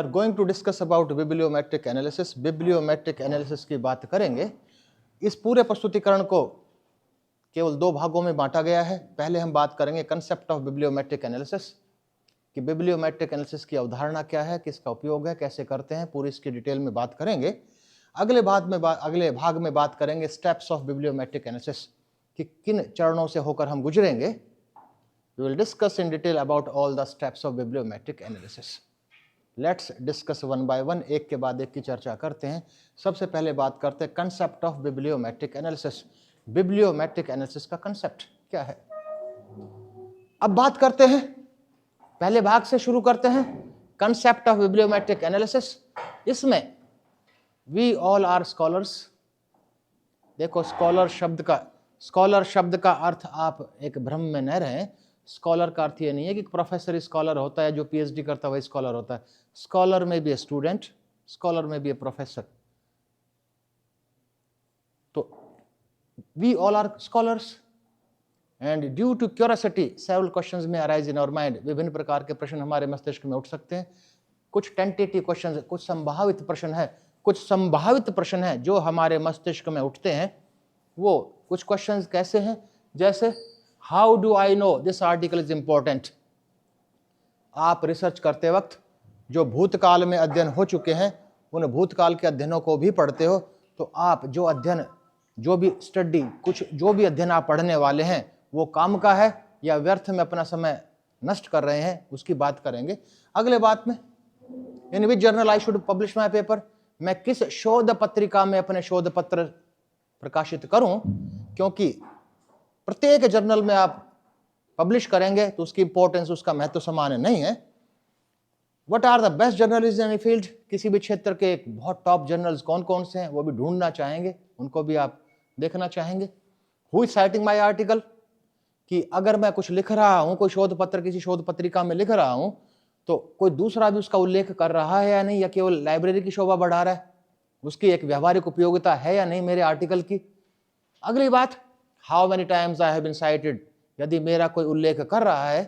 Are going to discuss about bibliometric analysis. Bibliometric analysis की बात करेंगे। इस पूरे प्रस्तुतिकरण को केवल दो भागों में बांटा गया है। पहले हम बात करेंगे कंसेप्ट ऑफ बिब्लियोमेट्रिक एनालिसिस, कि बिब्लियोमेट्रिक एनालिसिस की अवधारणा क्या है, किसका उपयोग है, कैसे करते हैं, पूरी इसकी डिटेल में बात करेंगे। अगले भाग में बात करेंगे स्टेप्स ऑफ बिब्लियोमेट्रिक एनालिसिस, कि किन चरणों से होकर हम गुजरेंगे। We will discuss in detail about all the steps of bibliometric analysis. Let's discuss one by one, एक के बाद एक की चर्चा करते हैं। सबसे पहले बात करते हैं concept of bibliometric analysis. Bibliometric analysis का कंसेप्ट क्या है। अब बात करते हैं, पहले भाग से शुरू करते हैं, कंसेप्ट ऑफ बिब्लियोमेट्रिक एनालिसिस। इसमें वी ऑल आर स्कॉलर्स। देखो, स्कॉलर शब्द का अर्थ आप एक भ्रम में न रहें। स्कॉलर का अर्थ ये नहीं है कि प्रोफेसर स्कॉलर होता है, जो पीएचडी करता है वही स्कॉलर होता है। स्कॉलर में भी ए स्टूडेंट, स्कॉलर में भी ए प्रोफेसर। तो we all are scholars and due to curiosity several questions में अराइज इन आवर माइंड। विभिन्न प्रकार के प्रश्न हमारे मस्तिष्क में उठ सकते हैं। कुछ टेंटेटिव क्वेश्चंस, कुछ संभावित प्रश्न है, कुछ संभावित प्रश्न है जो हमारे मस्तिष्क में उठते हैं। वो कुछ क्वेश्चंस कैसे हैं, जैसे how do I know this article is important. आप रिसर्च करते वक्त जो भूतकाल में अध्ययन हो चुके हैं, उन भूतकाल के अध्ययनों को भी पढ़ते हो, तो आप जो भी अध्ययन आप पढ़ने वाले हैं, वो काम का है या व्यर्थ में अपना समय नष्ट कर रहे हैं, उसकी बात करेंगे। अगले बात में, in which journal I should publish my paper. मैं किस शोध पत्रिका में अपने शोध पत्र प्रकाशित करूं, क्योंकि प्रत्येक जर्नल में आप पब्लिश करेंगे तो उसकी इंपॉर्टेंस, उसका महत्व समान नहीं है। What are the best journalist in any field. किसी भी क्षेत्र के बहुत टॉप जर्नल्स कौन कौन से हैं, वो भी ढूंढना चाहेंगे, उनको भी आप देखना चाहेंगे। Who is citing my article, कि अगर मैं कुछ लिख रहा हूं, कोई शोध पत्र किसी शोध पत्रिका में लिख रहा हूं, तो कोई दूसरा भी उसका उल्लेख कर रहा है या नहीं, या केवल लाइब्रेरी की शोभा बढ़ा रहा है, उसकी एक व्यावहारिक उपयोगिता है या नहीं मेरे आर्टिकल की। अगली बात, how many times I have been cited. यदि मेरा कोई उल्लेख कर रहा है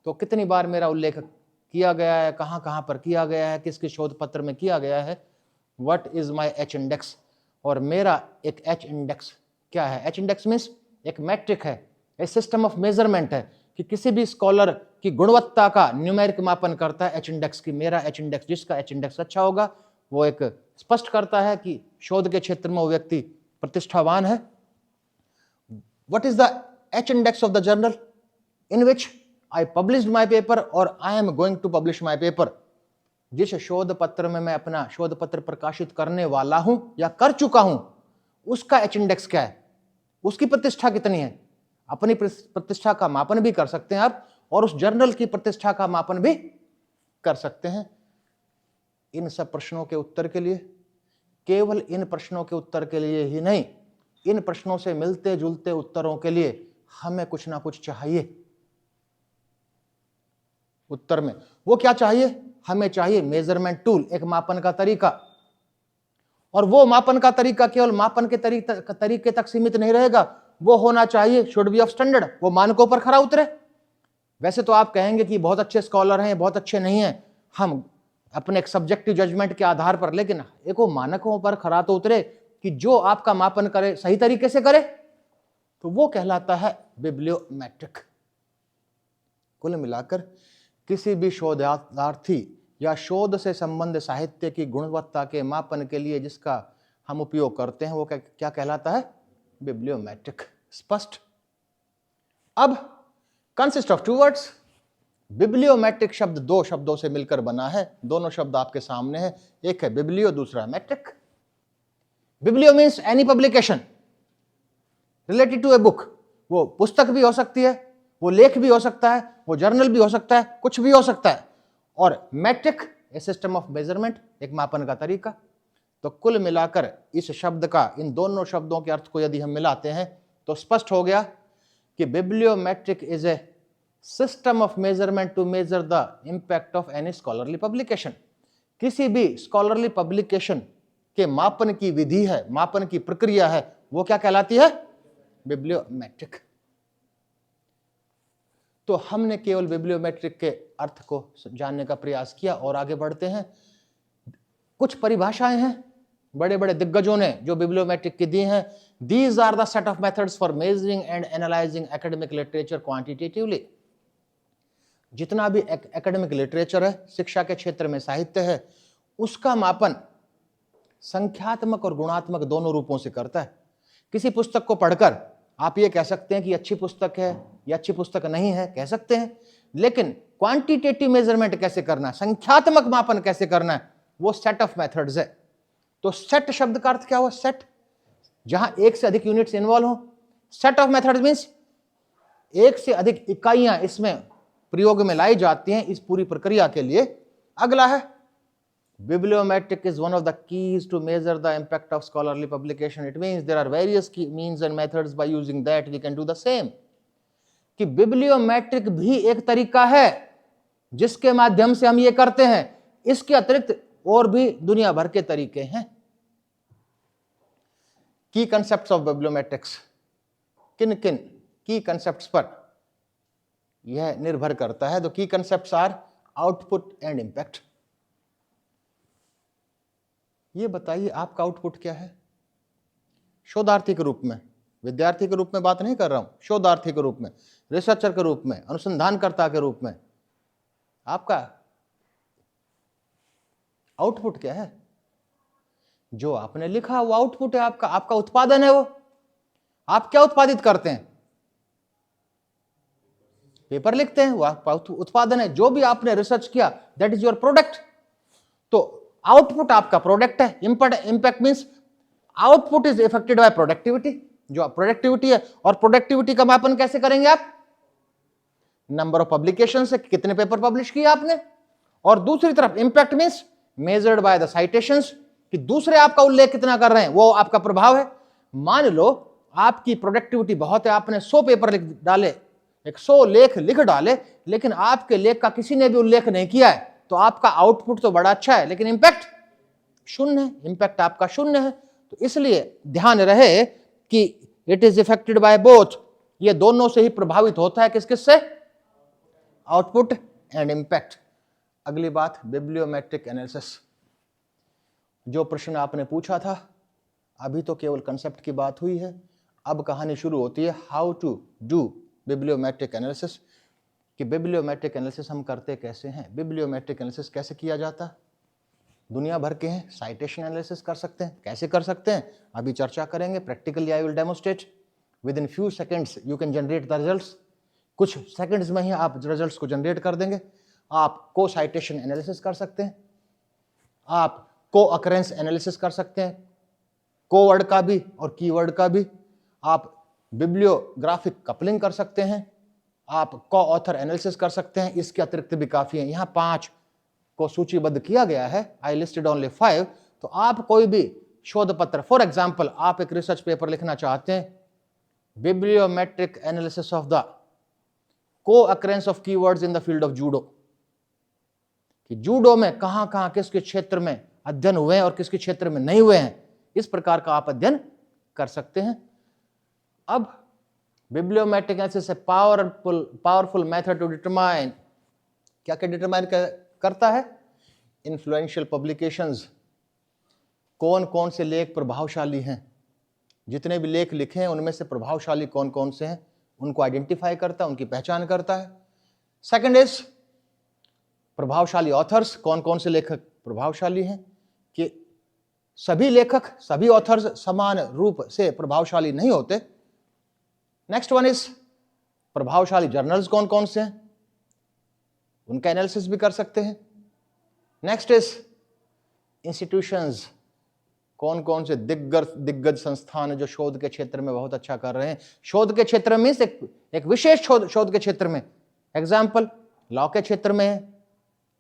तो कितनी बार मेरा उल्लेख किया गया है, कहां कहां पर किया गया है, किस किस शोध पत्र में किया गया है। What is my H index, और मेरा एक एच इंडेक्स क्या है। एच इंडेक्स मीन्स एक मैट्रिक है, एक सिस्टम ऑफ मेजरमेंट है, कि किसी भी स्कॉलर की गुणवत्ता का न्यूमेरिक मापन करता है एच इंडेक्स की। मेरा एच इंडेक्स, जिसका एच इंडेक्स अच्छा होगा, वो एक स्पष्ट करता है कि शोध के क्षेत्र में वो व्यक्ति प्रतिष्ठावान है। What is the H index of the journal in which I published my paper or I am going to publish my paper। जिस शोध पत्र में मैं अपना शोध पत्र प्रकाशित करने वाला हूं या कर चुका हूं, उसका H इंडेक्स क्या है, उसकी प्रतिष्ठा कितनी है। अपनी प्रतिष्ठा का मापन भी कर सकते हैं आप, और उस जर्नल की प्रतिष्ठा का मापन भी कर सकते हैं। इन सब प्रश्नों के उत्तर के लिए, केवल इन प्रश्नों के उत्तर के लिए ही नहीं, इन प्रश्नों से मिलते जुलते उत्तरों के लिए हमें कुछ ना कुछ चाहिए। उत्तर में वो क्या चाहिए, हमें चाहिए मेजरमेंट टूल, एक मापन का तरीका। और वो मापन का तरीका केवल मापन के तरीके तक सीमित नहीं रहेगा, वो होना चाहिए शुड बी ऑफ स्टैंडर्ड, वो मानकों पर खरा उतरे। वैसे तो आप कहेंगे कि बहुत अच्छे स्कॉलर हैं, बहुत अच्छे नहीं हैं, हम अपने एक सब्जेक्टिव जजमेंट के आधार पर, लेकिन एक वो मानकों पर खरा तो उतरे कि जो आपका मापन करे सही तरीके से करे, तो वो कहलाता है बिब्लियोमेट्रिक। कुल मिलाकर किसी भी शोधार्थी या शोध से संबंध साहित्य की गुणवत्ता के मापन के लिए जिसका हम उपयोग करते हैं, वो क्या कहलाता है, बिब्लियोमेट्रिक। स्पष्ट। अब कंसिस्ट ऑफ टू वर्ड्स। बिब्लियोमेट्रिक शब्द दो शब्दों से मिलकर बना है, दोनों शब्द आपके सामने है, एक है बिब्लियो, दूसरा metric. Biblio means any publication related to a book. वो पुस्तक भी हो सकती है, वो लेख भी हो सकता है, वो जर्नल भी हो सकता है, कुछ भी हो सकता है। और metric a system of measurement, एक मापन का तरीका। तो कुल मिलाकर इस शब्द का, इन दोनों शब्दों के अर्थ को यदि हम मिलाते हैं तो स्पष्ट हो गया कि bibliometric is a system of measurement to measure the impact of any scholarly publication. किसी भी स्कॉलरली पब्लिकेशन के मापन की विधि है, मापन की प्रक्रिया है, वो क्या कहलाती है, बिब्लियोमेट्रिक। तो हमने केवल बिब्लियोमेट्रिक के अर्थ को जानने का प्रयास किया और आगे बढ़ते हैं। कुछ परिभाषाएं हैं बड़े बड़े दिग्गजों ने जो बिब्लियोमेट्रिक की दी हैं। These are the set of methods for measuring and analysing academic literature quantitatively. जितना भी एकेडमिक लिटरेचर है, शिक्षा के क्षेत्र में साहित्य है, उसका मापन संख्यात्मक और गुणात्मक दोनों रूपों से करता है। किसी पुस्तक को पढ़कर आप ये कह सकते हैं कि अच्छी पुस्तक है या अच्छी पुस्तक नहीं है, कह सकते हैं, लेकिन क्वांटिटेटिव मेजरमेंट कैसे करना है, संख्यात्मक मापन कैसे करना है, वो सेट ऑफ मेथड्स है। तो सेट शब्द का अर्थ क्या हुआ? सेट, जहां एक से अधिक यूनिट्स इन्वॉल्व हो। सेट ऑफ मेथड्स मींस एक से अधिक इकाइयां इसमें प्रयोग में लाई जाती हैं इस पूरी प्रक्रिया के लिए। अगला है bibliometric is one of the keys to measure the impact of scholarly publication. It means there are various key means and methods by using that we can do the same. कि bibliometric भी एक तरीका है जिसके माध्यम से हम ये करते हैं। इसके अतिरिक्त और भी दुनिया भर के तरीके हैं। की कंसेप्ट्स ऑफ बिब्लियोमेट्रिक्स, किन किन की कंसेप्ट्स पर यह निर्भर करता है? तो key concepts are output and impact. ये बताइए आपका आउटपुट क्या है? शोधार्थी के रूप में, विद्यार्थी के रूप में बात नहीं कर रहा हूं, शोधार्थी के रूप में, रिसर्चर के रूप में, अनुसंधानकर्ता के रूप में आपका आउटपुट क्या है? जो आपने लिखा वो आउटपुट है आपका, आपका उत्पादन है वो। आप क्या उत्पादित करते हैं? पेपर लिखते हैं, वो आपका उत्पादन है। जो भी आपने रिसर्च किया दैट इज योर प्रोडक्ट। तो आउटपुट आपका प्रोडक्ट है। Impact means output is affected by productivity. जो प्रोडक्टिविटी है, और प्रोडक्टिविटी का मापन कैसे करेंगे आप? नंबर ऑफ पब्लिकेशन से, कितने पेपर पब्लिश किए आपने। और दूसरी तरफ impact means measured by the citations, कि दूसरे आपका उल्लेख कितना कर रहे हैं, वो आपका प्रभाव है। मान लो आपकी प्रोडक्टिविटी बहुत है, आपने 100 पेपर लिख डाले, 100 लेख लिख डाले, लेकिन आपके लेख का किसी ने भी उल्लेख नहीं किया है, तो आपका आउटपुट तो बड़ा अच्छा है लेकिन इंपैक्ट शून्य है। इंपैक्ट आपका शून्य है। तो इसलिए ध्यान रहे कि it is affected by both, ये दोनों से ही प्रभावित होता है। किस किस से? Output and impact. अगली बात बिब्लियोमेट्रिक एनालिसिस। जो प्रश्न आपने पूछा था, अभी तो केवल कंसेप्ट की बात हुई है, अब कहानी शुरू होती है हाउ टू डू बिब्लियोमेट्रिक एनालिसिस, कि बिब्लियोमेट्रिक एनालिसिस हम करते कैसे हैं, बिब्लियोमेट्रिक एनालिसिस कैसे किया जाता। दुनिया भर के हैं, साइटेशन एनालिसिस कर सकते हैं, कैसे कर सकते हैं अभी चर्चा करेंगे। Practically I will demonstrate. With in few seconds you can generate the results. कुछ सेकंड्स में ही आप रिजल्ट्स को जनरेट कर देंगे। आप को साइटेशन एनालिसिस कर सकते हैं, आप को अकरेंस एनालिसिस कर सकते हैं, को वर्ड का भी और कीवर्ड का भी। आप बिब्लियोग्राफिक कपलिंग कर सकते हैं, आप को ऑथर एनालिसिस कर सकते हैं। इसके अतिरिक्त भी काफी है, यहां 5 को सूचीबद्ध किया गया है। I listed only 5। तो आप कोई भी शोध पत्र, फॉर एग्जांपल आप एक रिसर्च पेपर लिखना चाहते हैं, बिब्लियोमेट्रिक एनालिसिस ऑफ द को occurrence of keywords in the field of judo, कि जूडो में कहां कहां किसके क्षेत्र में अध्ययन हुए हैं और किसके क्षेत्र में नहीं हुए हैं, इस प्रकार का आप अध्ययन कर सकते हैं। अब बिब्लियोमेट्रिक एनालिसिस है पावरफुल मेथड टू डिटरमाइन, क्या क्या डिटरमाइन करता है? इन्फ्लुएंशियल पब्लिकेशंस, कौन कौन से लेख प्रभावशाली हैं, जितने भी लेख लिखे हैं उनमें से प्रभावशाली कौन कौन से हैं, उनको आइडेंटिफाई करता है, उनकी पहचान करता है। सेकंड इज प्रभावशाली ऑथर्स, कौन कौन से लेखक प्रभावशाली हैं, कि सभी लेखक, सभी ऑथर्स समान रूप से प्रभावशाली नहीं होते। नेक्स्ट वन इज प्रभावशाली जर्नल्स कौन कौन से हैं, उनका एनालिसिस भी कर सकते हैं। नेक्स्ट इज इंस्टीट्यूशंस, कौन कौन से दिग्गज संस्थान जो शोध के क्षेत्र में बहुत अच्छा कर रहे हैं। शोध के क्षेत्र में एक विशेष शोध के क्षेत्र में, एग्जाम्पल लॉ के क्षेत्र में,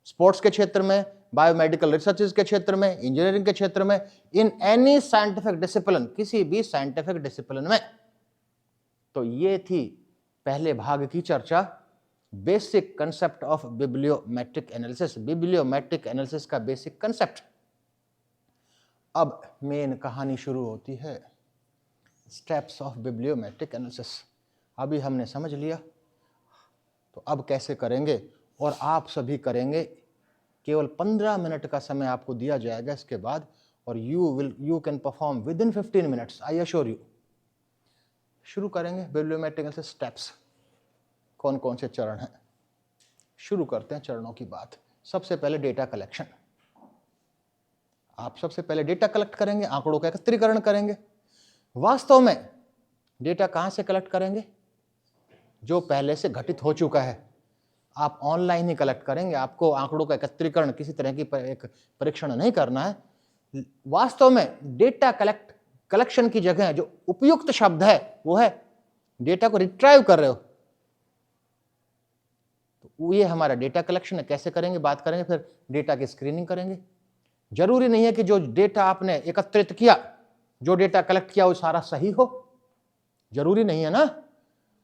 स्पोर्ट्स के क्षेत्र में, बायोमेडिकल रिसर्चेज के क्षेत्र में, इंजीनियरिंग के क्षेत्र में, इन एनी साइंटिफिक डिसिप्लिन, किसी भी साइंटिफिक डिसिप्लिन में। तो ये थी पहले भाग की चर्चा, basic concept of bibliometric analysis, bibliometric analysis का बेसिक कंसेप्ट। अब मेन कहानी शुरू होती है, स्टेप्स ऑफ बिब्लियोमेट्रिक एनालिसिस। अभी हमने समझ लिया, तो अब कैसे करेंगे, और आप सभी करेंगे केवल 15 मिनट का समय आपको दिया जाएगा इसके बाद, और you can perform with in 15 minutes, I assure you. शुरू करेंगे बिब्लियोमेट्रिक से स्टेप्स, कौन कौन से चरण हैं। शुरू करते हैं चरणों की बात। सबसे पहले डेटा कलेक्शन। आप सबसे पहले डेटा कलेक्ट करेंगे, आंकड़ों का एकत्रीकरण करेंगे। वास्तव में डेटा कहां से कलेक्ट करेंगे? जो पहले से घटित हो चुका है। आप ऑनलाइन ही कलेक्ट करेंगे, आपको आंकड़ों का एकत्रीकरण किसी तरह की एक परीक्षण नहीं करना है। वास्तव में डेटा कलेक्शन की जगह जो उपयुक्त शब्द है वो है डेटा को रिट्राइव कर रहे हो, तो ये हमारा डेटा कलेक्शन है। कैसे करेंगे बात करेंगे, फिर डेटा की स्क्रीनिंग करेंगे। जरूरी नहीं है कि जो डेटा आपने एकत्रित किया, जो डेटा कलेक्ट किया वो सारा सही हो, जरूरी नहीं है ना।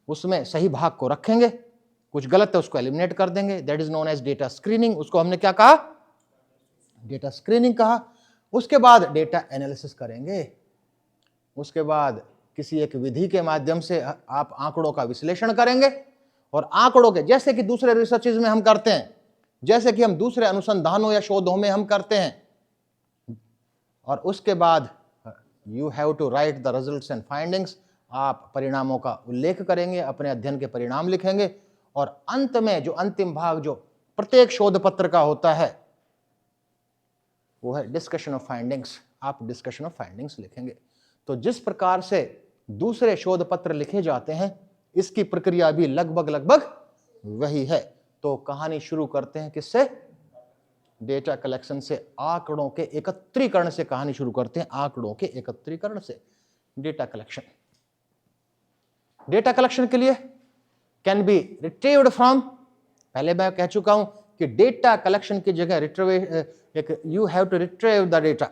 उसमें सही भाग को रखेंगे, कुछ गलत है उसको एलिमिनेट कर देंगे। That is known as data screening. उसको हमने क्या कहा? डेटा स्क्रीनिंग कहा। उसके बाद डेटा एनालिसिस करेंगे। उसके बाद किसी एक विधि के माध्यम से आप आंकड़ों का विश्लेषण करेंगे, और आंकड़ों के, जैसे कि दूसरे रिसर्चेज में हम करते हैं, जैसे कि हम दूसरे अनुसंधानों या शोधों में हम करते हैं, और उसके बाद you have to write the results and findings. आप परिणामों का उल्लेख करेंगे, अपने अध्ययन के परिणाम लिखेंगे, और अंत में जो अंतिम भाग जो प्रत्येक शोध पत्र का होता है वो है डिस्कशन ऑफ फाइंडिंग्स। आप डिस्कशन ऑफ फाइंडिंग्स लिखेंगे। तो जिस प्रकार से दूसरे शोध पत्र लिखे जाते हैं, इसकी प्रक्रिया भी लगभग वही है। तो कहानी शुरू करते हैं किससे? डेटा कलेक्शन से, आंकड़ों के एकत्रीकरण से कहानी शुरू करते हैं। आंकड़ों के एकत्रीकरण से डेटा कलेक्शन। डेटा कलेक्शन के लिए कैन बी रिट्रीव्ड फ्रॉम, पहले मैं कह चुका हूं कि डेटा कलेक्शन की जगह you have to retrieve the data.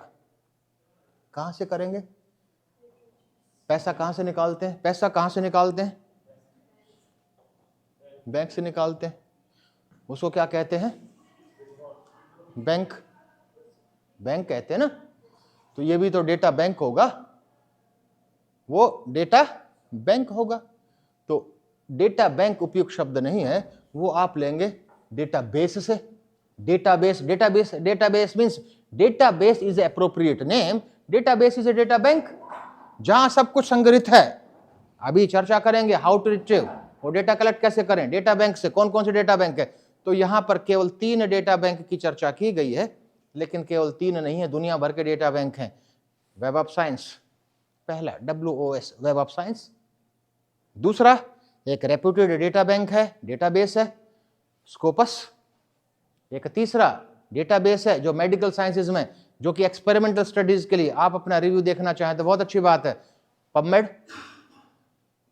कहां से करेंगे? पैसा कहां से निकालते हैं? पैसा कहां से निकालते हैं? बैंक से निकालते हैं। उसको क्या कहते हैं? बैंक कहते हैं ना। तो ये भी तो डेटा बैंक होगा, वो डेटा बैंक होगा। तो डेटा बैंक उपयुक्त शब्द नहीं है, वो आप लेंगे डेटाबेस से। Database means database is appropriate name. Database is a data bank, जहां सब कुछ संग्रहित है। अभी चर्चा करेंगे हाउ टू रिट्रीव, वो डेटा कलेक्ट कैसे करें डेटा बैंक से। कौन कौन से डेटा बैंक है? तो यहां पर केवल 3 डेटा बैंक की चर्चा की गई है, लेकिन केवल 3 नहीं है, दुनिया भर के डेटा बैंक हैं। वेब ऑफ साइंस पहला, WOS वेब ऑफ साइंस। दूसरा एक रेप्यूटेड डेटा बैंक है, डेटाबेस है, स्कोपस। एक तीसरा डेटाबेस है जो मेडिकल साइंसेज में, जो कि एक्सपेरिमेंटल स्टडीज के लिए आप अपना रिव्यू देखना चाहें तो बहुत अच्छी बात है, पबमेड।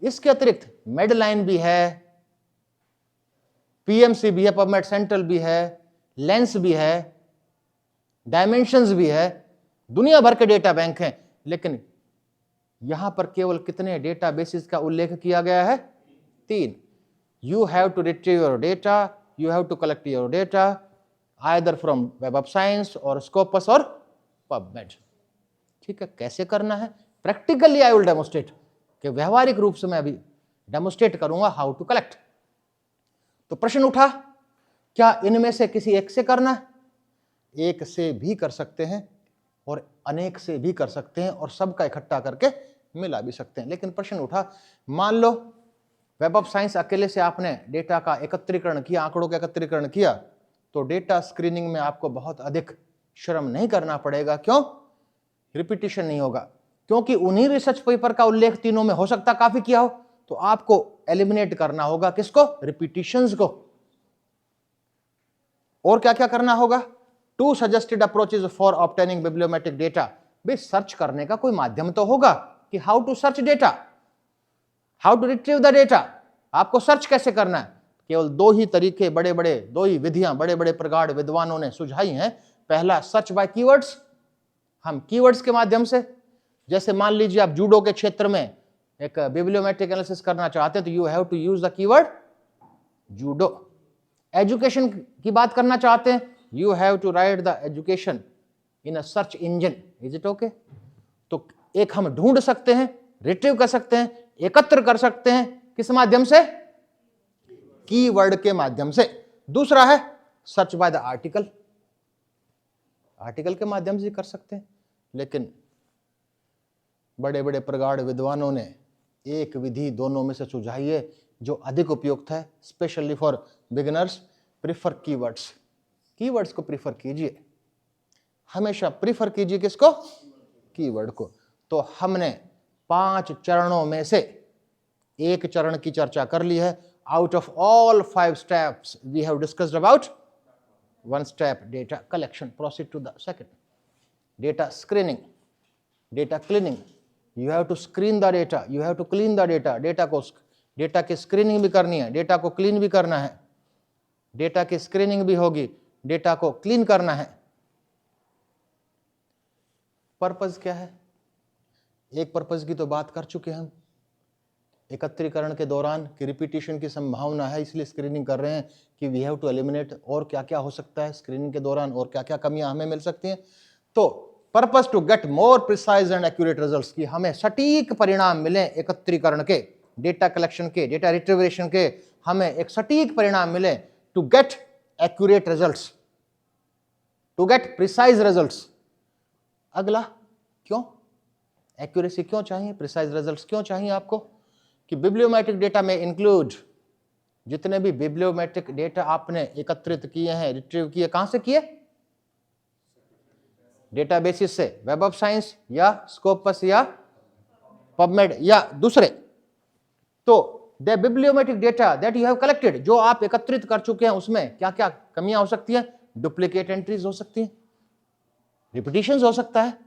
इसके अतिरिक्त मेडलाइन भी है, PMC भी है, पबमेड सेंट्रल भी है, लेंस भी है, डायमेंशंस भी है। दुनिया भर के डेटा बैंक हैं, लेकिन यहां पर केवल कितने डेटा बेसिस का उल्लेख किया गया है? 3। You have to retrieve your data, you have to collect your data either from web of science और स्कोपस और पबमेड। ठीक है, कैसे करना है? प्रैक्टिकली आई विल डेमोस्ट्रेट, कि व्यवहारिक रूप से मैं अभी डेमोस्ट्रेट करूंगा हाउ टू कलेक्ट। तो प्रश्न उठा, क्या इनमें से किसी एक से करना है? एक से भी कर सकते हैं, और अनेक से भी कर सकते हैं, और सबका इकट्ठा करके मिला भी सकते हैं। लेकिन प्रश्न उठा, मान लो वेब ऑफ साइंस अकेले से आपने डेटा का एकत्रीकरण किया, आंकड़ों का एकत्रीकरण किया, तो डेटा स्क्रीनिंग में आपको बहुत अधिक श्रम नहीं करना पड़ेगा। क्यों? रिपीटिशन नहीं होगा, क्योंकि उन्हीं रिसर्च पेपर का उल्लेख तीनों में हो सकता काफी किया हो। तो आपको एलिमिनेट करना होगा किसको? रिपीटिशंस को। और क्या क्या करना होगा? 2 suggested approaches for obtaining bibliometric data. भाई सर्च करने का कोई माध्यम तो होगा कि how to search data, how to retrieve the data. आपको सर्च कैसे करना है? केवल 2 ही तरीके, बड़े बड़े 2 ही विधियां बड़े बड़े प्रगाढ़ विद्वानों ने सुझाई हैं। पहला, सर्च बाय कीवर्ड्स। हम कीवर्ड्स के माध्यम से, जैसे मान लीजिए आप जूडो के क्षेत्र में एक बिब्लियोमेट्रिक एनालिसिस करना चाहते हैं, तो you have to use the keyword judo. Education की बात करना चाहते हैं, you have to write the education in a search engine. Is it okay? तो एक हम ढूंढ सकते हैं, रिट्रीव कर सकते हैं, एकत्र कर सकते हैं, किस माध्यम से? कीवर्ड के माध्यम से। दूसरा है search by the article. Article के माध्यम से कर सकते हैं, लेकिन बड़े बड़े प्रगाढ़ विद्वानों ने एक विधि दोनों में से सुझाई है जो अधिक उपयुक्त है, specially for beginners. Prefer keywords. Keywords को प्रीफर कीजिए, हमेशा प्रीफर कीजिए किसको? कीवर्ड को। तो हमने 5 चरणों में से एक चरण की चर्चा कर ली है। Out of all 5 steps we have discussed about 1 step, data collection. Proceed to the second, data screening, data cleaning. You have to screen the data, you have to clean the data. Data की screening भी करनी है, data को clean भी करना है। Data की screening भी होगी, डेटा को क्लीन करना है। पर्पस क्या है? एक पर्पस की तो बात कर चुके हम, एकत्रीकरण के दौरान कि रिपीटिशन की संभावना है, इसलिए स्क्रीनिंग कर रहे हैं कि वी हैव टू एलिमिनेट और क्या क्या हो सकता है स्क्रीनिंग के दौरान और क्या क्या कमियां हमें मिल सकती हैं। तो purpose to get more precise and accurate results, की हमें सटीक परिणाम मिले एकत्रीकरण के, डेटा कलेक्शन के, डेटा रिट्रीवेशन के, हमें एक सटीक परिणाम मिले। To get accurate results, to get precise results. अगला, क्यों एक्यूरेसी क्यों चाहिए, प्रिसाइज रिजल्ट्स क्यों चाहिए आपको? कि बिब्लियोमेट्रिक डेटा में इंक्लूड जितने भी बिब्लियोमेट्रिक डेटा आपने एकत्रित किए हैं, रिट्रीव किए, कहां से किए? डेटाबेसिस से, वेब ऑफ साइंस या स्कोपस या पबमेड या दूसरे। तो the bibliometric data that you have collected, जो आप एकत्रित कर चुके हैं, उसमें क्या क्या कमियां हो सकती हैं? डुप्लीकेट एंट्रीज हो सकती हैं, रिपीटिशंस हो सकता है,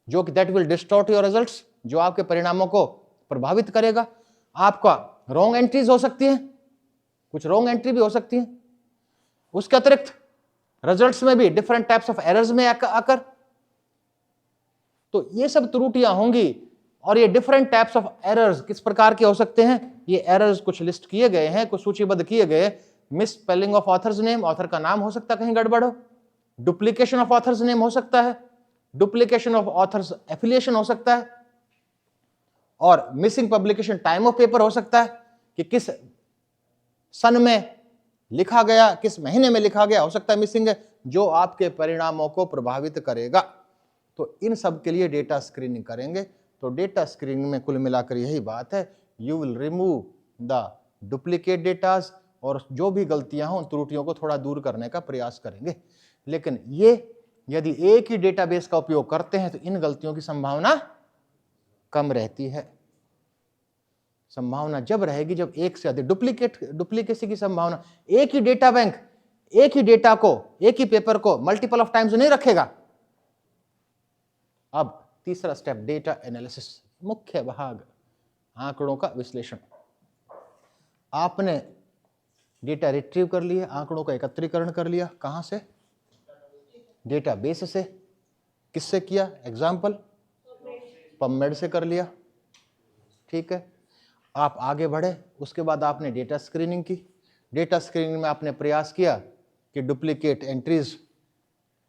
जो कि that will distort your results, जो आपके परिणामों को प्रभावित करेगा। आपका रॉन्ग एंट्रीज हो सकती हैं, कुछ रॉन्ग एंट्री भी हो सकती है। उसके अतिरिक्त रिजल्ट्स में भी डिफरेंट टाइप्स ऑफ एरर्स में आकर, तो ये सब त्रुटियां होंगी। और ये डिफरेंट टाइप्स ऑफ एरर्स किस प्रकार के हो सकते हैं? ये एरर्स कुछ लिस्ट किए गए हैं, कुछ सूचीबद्ध किए गए। Miss spelling of author's name, author का नाम हो सकता है कहीं गड़बड़ हो। डुप्लीकेशन ऑफ ऑथर्स नेम हो सकता है, डुप्लीकेशन ऑफ ऑथर्स एफिलिएशन हो सकता है, और missing publication time of paper हो सकता है कि किस सन में लिखा गया, किस महीने में लिखा गया, हो सकता है मिसिंग है, जो आपके परिणामों को प्रभावित करेगा। तो इन सब के लिए डेटा स्क्रीनिंग करेंगे। तो डेटा स्क्रीनिंग में कुल मिलाकर यही बात है, you will remove the duplicate datas, और जो भी गलतियां हों, त्रुटियों को थोड़ा दूर करने का प्रयास करेंगे। लेकिन ये यदि एक ही डेटाबेस का उपयोग करते हैं तो इन गलतियों की संभावना कम रहती है। संभावना जब रहेगी जब एक से अधिक डुप्लीकेसी की संभावना, एक ही डेटा बैंक एक ही डेटा को, एक ही पेपर को मल्टीपल ऑफ टाइम्स नहीं रखेगा। अब तीसरा स्टेप, डेटा एनालिसिस, मुख्य भाग, आंकड़ों का विश्लेषण। आपने डेटा रिट्रीव कर लिया, आंकड़ों का एकत्रीकरण कर लिया, कहां से? डेटाबेस से। किससे किया? एग्जाम्पल पबमेड से कर लिया, ठीक है। आप आगे बढ़े, उसके बाद आपने डेटा स्क्रीनिंग की। डेटा स्क्रीनिंग में आपने प्रयास किया कि डुप्लीकेट एंट्रीज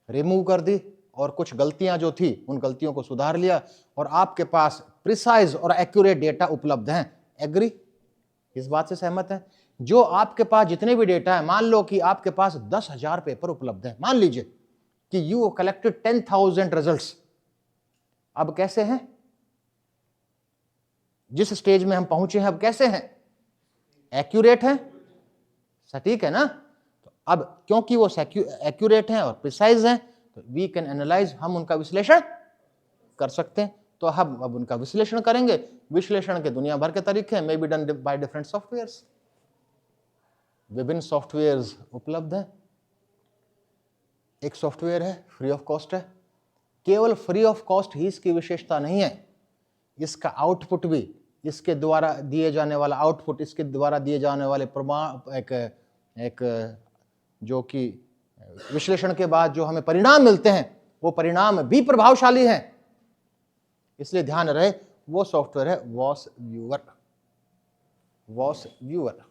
रिमूव कर दी और कुछ गलतियां जो थी उन गलतियों को सुधार लिया, और आपके पास प्रिसाइज और एक्यूरेट डेटा उपलब्ध हैं। एग्री? इस बात से सहमत हैं? जो आपके पास जितने भी डेटा है, मान लो कि आपके पास 10,000 पेपर उपलब्ध है, मान लीजिए कि यू कलेक्टेड 10,000 रिजल्ट्स। अब कैसे हैं? जिस स्टेज में हम पहुंचे हैं अब कैसे हैं? एक्यूरेट हैं, सटीक है ना? तो अब क्योंकि वो एक्यूरेट हैं और प्रिसाइज हैं, तो वी कैन एनालाइज, हम उनका विश्लेषण कर सकते हैं। तो हम अब उनका विश्लेषण करेंगे। विश्लेषण के दुनिया भर के तरीके हैं, may be done by different softwares. विभिन्न सॉफ्टवेयर्स उपलब्ध हैं। एक सॉफ्टवेयर है फ्री ऑफ कॉस्ट है। केवल फ्री ऑफ कॉस्ट ही इसकी विशेषता नहीं है, इसका आउटपुट भी, इसके द्वारा दिए जाने वाला आउटपुट, इसके द्वारा दिए जाने वाले प्रमाण, एक जो कि विश्लेषण के बाद जो हमें परिणाम मिलते हैं, वो परिणाम भी प्रभावशाली हैं। इसलिए ध्यान रहे, वो सॉफ्टवेयर है वॉस व्यूअर। Was viewer.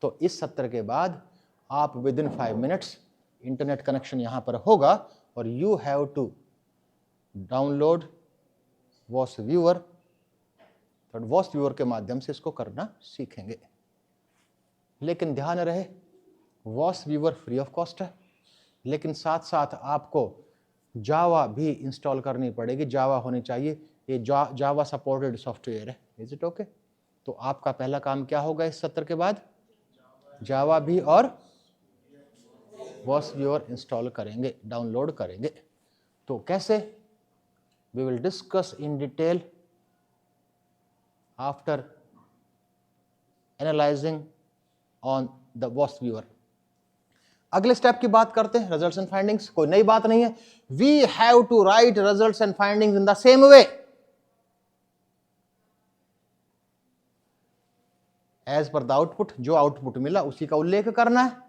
तो इस सत्र के बाद आप विदिन 5 मिनट्स, इंटरनेट कनेक्शन यहां पर होगा और you have to download VOSviewer. तो वॉस व्यूअर के माध्यम से इसको करना सीखेंगे। लेकिन ध्यान रहे, VOSviewer free of cost है, लेकिन साथ साथ आपको जावा भी इंस्टॉल करनी पड़ेगी, जावा होनी चाहिए, ये जावा सपोर्टेड सॉफ्टवेयर है। Is it okay? तो आपका पहला काम क्या होगा इस सत्र के बाद? जावा भी और वॉस व्यूअर इंस्टॉल करेंगे, डाउनलोड करेंगे। तो कैसे? We will discuss in detail after analysing on the VOSviewer. अगले स्टेप की बात करते हैं, रिजल्ट्स एंड फाइंडिंग्स। कोई नई बात नहीं है। We have to write results and findings in the same way as per the output. जो आउटपुट मिला उसी का उल्लेख करना है।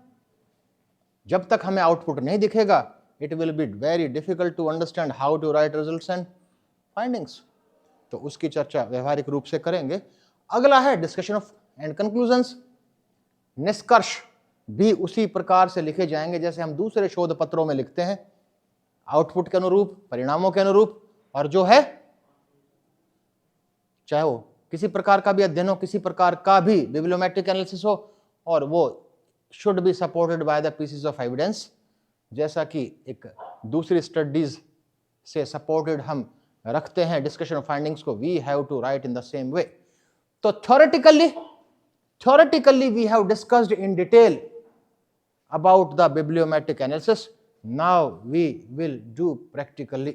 जब तक हमें आउटपुट नहीं दिखेगा, it will be very difficult to understand how to write results and findings. तो उसकी चर्चा व्यवहारिक रूप से करेंगे। अगला है डिस्कशन ऑफ एंड कंक्लूजन्स। निष्कर्ष भी उसी प्रकार से लिखे जाएंगे जैसे हम दूसरे शोध पत्रों में लिखते हैं, आउटपुट के अनुरूप, परिणामों के अनुरूप। और जो है, चाहे वो किसी प्रकार का भी अध्ययन हो, किसी प्रकार का भी बिब्लियोमेट्रिक एनालिसिस हो, और वो should be supported by the pieces of evidence, जैसा कि एक दूसरी स्टडीज से सपोर्टेड हम रखते हैं डिस्कशन ऑफ फाइंडिंग्स को। We have to write in the same way. तो theoretically we have discussed in detail about the bibliometric analysis. Now we will do practically.